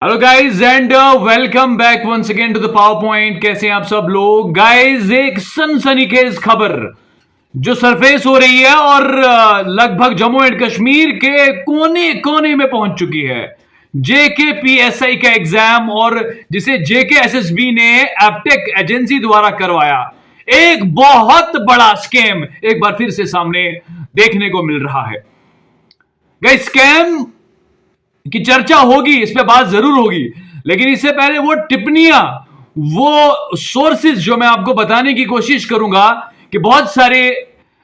Hello guys and welcome back once again to the power point. कैसे हैं आप सब लोग? गाइज एक सनसनीखेज खबर जो सरफेस हो रही है और लगभग जम्मू एंड कश्मीर के कोने कोने में पहुंच चुकी है। जेके पीएसआई का एग्जाम और जिसे जेके एसएसबी ने एप्टेक एजेंसी द्वारा करवाया, एक बहुत बड़ा स्कैम एक बार फिर से सामने देखने को मिल रहा है। गाइज स्कैम की चर्चा होगी, इस पे बात जरूर होगी, लेकिन इससे पहले वो टिप्पणियां, वो सोर्सेज जो मैं आपको बताने की कोशिश करूंगा कि बहुत सारे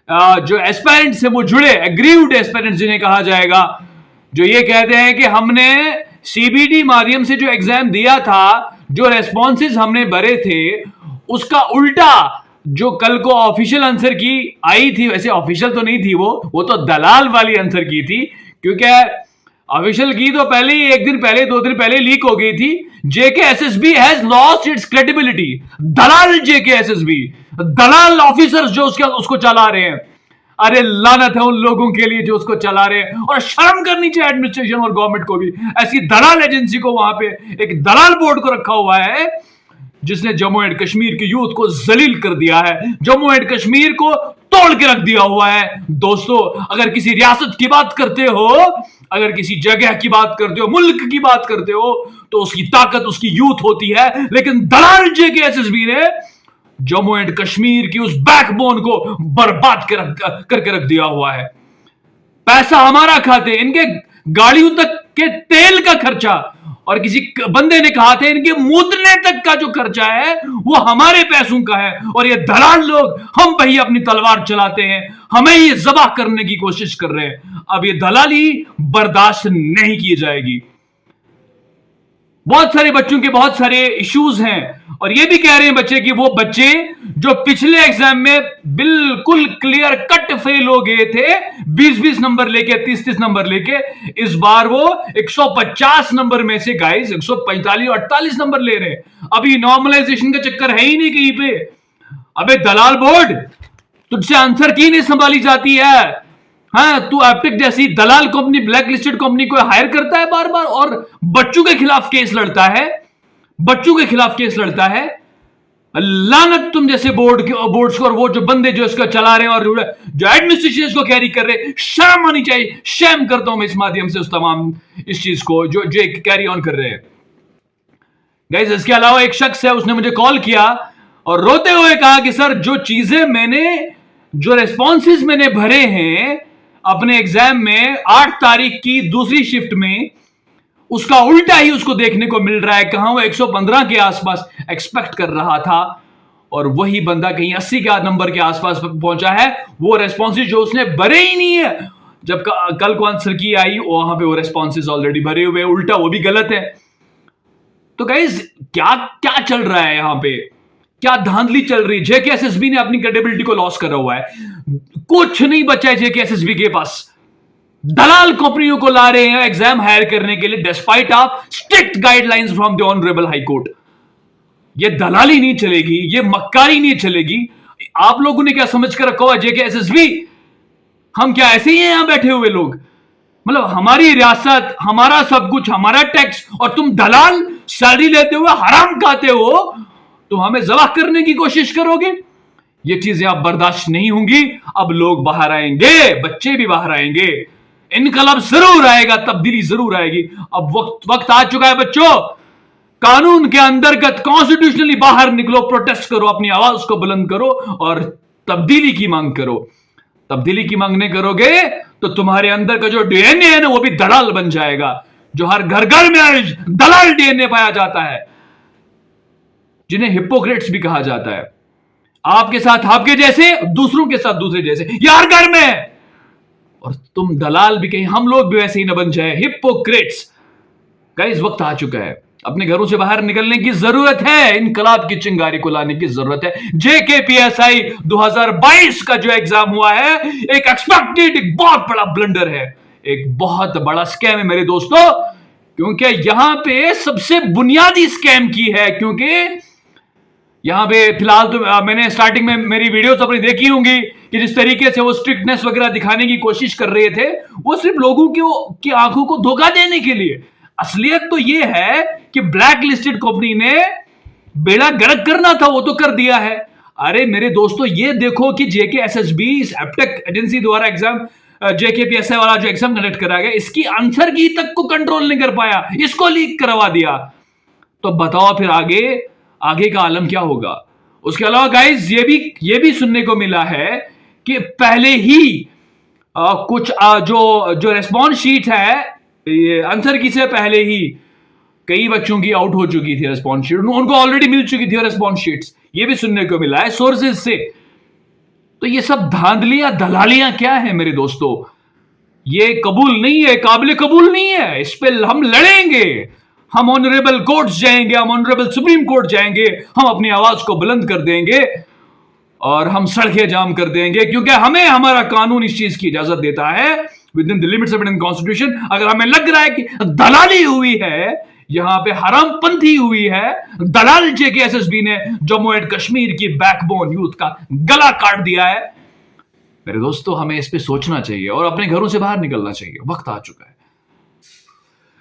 जो एस्पायरेंट्स हैं वो जुड़े, एग्रीव्ड एस्पायरेंट्स जिन्हें कहा जाएगा, जो ये कहते हैं कि हमने सीबीटी माध्यम से जो एग्जाम दिया था, जो रेस्पॉन्सेज हमने भरे थे, उसका उल्टा जो कल को ऑफिशियल आंसर की आई थी, वैसे ऑफिशियल तो नहीं थी, वो तो दलाल वाली आंसर की थी, क्योंकि ऑफिशियल की तो पहले ही एक दिन पहले, 2 दिन पहले लीक हो गई थी। जेके SSB has lost its credibility. Dalal JK SSB, Dalal officers जो उसको चला रहे हैं, अरे लानत है उन लोगों के लिए जो उसको चला रहे हैं। और शर्म करनी चाहिए एडमिनिस्ट्रेशन और गवर्नमेंट को भी, ऐसी दलाल एजेंसी को, वहां पे एक दलाल बोर्ड को रखा हुआ है जिसने जम्मू एंड कश्मीर के यूथ को जलील कर दिया है, जम्मू एंड कश्मीर को तोड़ के रख दिया हुआ है। दोस्तों, अगर किसी रियासत की बात करते हो, अगर किसी जगह की बात करते हो, मुल्क की बात करते हो, तो उसकी ताकत उसकी यूथ होती है। लेकिन दलाल जेके एसएसबी ने जम्मू एंड कश्मीर की उस बैकबोन को बर्बाद करके रख दिया हुआ है। पैसा हमारा खाते, इनके गाड़ियों तक के तेल का खर्चा, और किसी बंदे ने कहा था इनके मूतने तक का जो खर्चा है वो हमारे पैसों का है। और ये दलाल लोग हम पे ही अपनी तलवार चलाते हैं, हमें ये जबह करने की कोशिश कर रहे हैं। अब ये दलाली बर्दाश्त नहीं की जाएगी। बहुत सारे बच्चों के बहुत सारे इश्यूज हैं, और ये भी कह रहे हैं बच्चे कि वो बच्चे जो पिछले एग्जाम में बिल्कुल क्लियर कट फेल हो गए थे, 20-20 नंबर लेके, 30-30 नंबर लेके, इस बार वो 150 नंबर में से गाइस 145-48 नंबर ले रहे हैं। अभी नॉर्मलाइजेशन का चक्कर है ही नहीं कहीं पे। अबे दलाल बोर्ड, तुझसे आंसर की नहीं संभाली जाती है। हाँ, तू एप्टेक जैसी दलाल कंपनी, ब्लैक लिस्टेड कंपनी को हायर करता है बार बार, और बच्चों के खिलाफ केस लड़ता है, बच्चों के खिलाफ केस लड़ता है। लानत तुम जैसे बोर्ड्स को, और वो जो बंदे जो इसको चला रहे हैं और जो एडमिनिस्ट्रेशन इसको कैरी कर रहे हैं, शर्म आनी चाहिए। शर्म करता हूं मैं इस माध्यम से उस तमाम इस चीज को जो जो कैरी ऑन कर रहे हैं। गाइस, इसके अलावा एक शख्स है, उसने मुझे कॉल किया और रोते हुए कहा कि सर, जो चीजें मैंने, जो रेस्पॉन्सेज मैंने भरे हैं अपने एग्जाम में 8 तारीख की दूसरी शिफ्ट में, उसका उल्टा ही उसको देखने को मिल रहा है। कहां वो 115 के आसपास एक्सपेक्ट कर रहा था, और वही बंदा कहीं 80 के नंबर के आसपास पहुंचा है। वो रेस्पॉन्सेज जो उसने भरे ही नहीं है, जब कल को आंसर की आई वहां पे वो रेस्पॉन्सेज ऑलरेडी भरे हुए, उल्टा वो भी गलत है। तो गाइस, क्या क्या चल रहा है यहां पे? क्या धांधली चल रही है? जेके एसएसबी ने अपनी क्रेडिबिलिटी को लॉस करा हुआ है। कुछ नहीं बचा है जेके एसएसबी के पास। दलाल कंपनियों को ला रहे हैं एग्जाम हायर करने के लिए, despite of strict guidelines from the honourable high court. ये दलाली नहीं चलेगी, ये मक्कारी नहीं चलेगी। आप लोगों ने क्या समझ कर रखा हुआ जेके एसएसबी? हम क्या ऐसे ही हैं यहां बैठे हुए लोग? मतलब हमारी रियासत, हमारा सब कुछ, हमारा टैक्स, और तुम दलाल सैलरी लेते हुए हराम खाते हो, तुम हमें जबह करने की कोशिश करोगे। ये चीजें अब बर्दाश्त नहीं होंगी। अब लोग बाहर आएंगे, बच्चे भी बाहर आएंगे, इनकलाब जरूर आएगा, तब्दीली जरूर आएगी। अब वक्त आ चुका है बच्चों, कानून के अंतर्गत कॉन्स्टिट्यूशनली बाहर निकलो, प्रोटेस्ट करो, अपनी आवाज को बुलंद करो और तब्दीली की मांग करो। तब्दीली की मांग नहीं करोगे तो तुम्हारे अंदर का जो डीएनए है ना, वो भी दलाल बन जाएगा, जो हर घर घर में आज दलाल डीएनए पाया जाता है, जिन्हें हिपोक्रेट्स भी कहा जाता है। आपके साथ आपके जैसे, दूसरों के साथ दूसरे जैसे, यार घर में, और तुम दलाल भी कहीं हम लोग भी वैसे ही न बन जाए, हिपोक्रेट्स। गाइस, वक्त आ चुका है, अपने घरों से बाहर निकलने की जरूरत है, इनकलाब की चिंगारी को लाने की जरूरत है। जेकेपीएसआई 2022 का जो एग्जाम हुआ है, एक एक्सपेक्टेड, एक बहुत बड़ा ब्लंडर है, एक बहुत बड़ा स्कैम है मेरे दोस्तों, क्योंकि यहां पे सबसे बुनियादी स्कैम की है। क्योंकि यहां पे फिलहाल तो मैंने स्टार्टिंग में मेरी वीडियोस अपनी देखी होंगी कि जिस तरीके से वो स्ट्रिक्टनेस वगैरह दिखाने की कोशिश कर रहे थे, वो सिर्फ लोगों की आंखों को धोखा देने के लिए। असलियत तो यह है कि ब्लैक लिस्टेड कंपनी ने बेड़ा गर्क करना था, वो तो कर दिया है। अरे मेरे दोस्तों, ये देखो कि जेके एसएसबी एप्टेक एजेंसी द्वारा एग्जाम, जेकेपीएसआई वाला जो एग्जाम कंडक्ट कराया गया, इसकी आंसर की तक को कंट्रोल नहीं कर पाया, इसको लीक करवा दिया। तो बताओ फिर आगे आगे का आलम क्या होगा। उसके अलावा गाइस ये भी सुनने को मिला है कि पहले ही कुछ जो रेस्पॉन्स शीट है, ये आंसर की से पहले ही कई बच्चों की आउट हो चुकी थी रेस्पॉन्स शीट, उनको ऑलरेडी मिल चुकी थी रेस्पॉन्स शीट्स। ये भी सुनने को मिला है सोर्सेज से। तो ये सब धांधलियां दलालियां क्या है मेरे दोस्तों, ये कबूल नहीं है, काबिल कबूल नहीं है। इस पे हम लड़ेंगे, हम ऑनरेबल कोर्ट जाएंगे, हम ऑनरेबल सुप्रीम कोर्ट जाएंगे, हम अपनी आवाज को बुलंद कर देंगे और हम सड़कें जाम कर देंगे, क्योंकि हमें हमारा कानून इस चीज की इजाजत देता है with in the limits of Indian constitution. अगर हमें लग रहा है कि दलाली हुई है, यहां पे हरामपंथी हुई है, दलाल जेके एसएसबी ने जम्मू एंड कश्मीर की बैकबोन यूथ का गला काट दिया है, मेरे दोस्तों हमें इस पे सोचना चाहिए और अपने घरों से बाहर निकलना चाहिए। वक्त आ चुका है।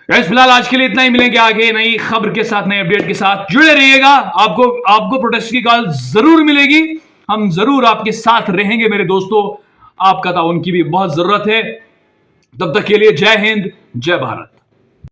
गाइस फिलहाल आज के लिए इतना ही, मिलेंगे आगे नई खबर के साथ, नए अपडेट के साथ। जुड़े रहिएगा, आपको प्रोटेस्ट की कॉल जरूर मिलेगी, हम जरूर आपके साथ रहेंगे मेरे दोस्तों। आपका ताउन की भी बहुत जरूरत है। तब तक के लिए जय हिंद, जय भारत।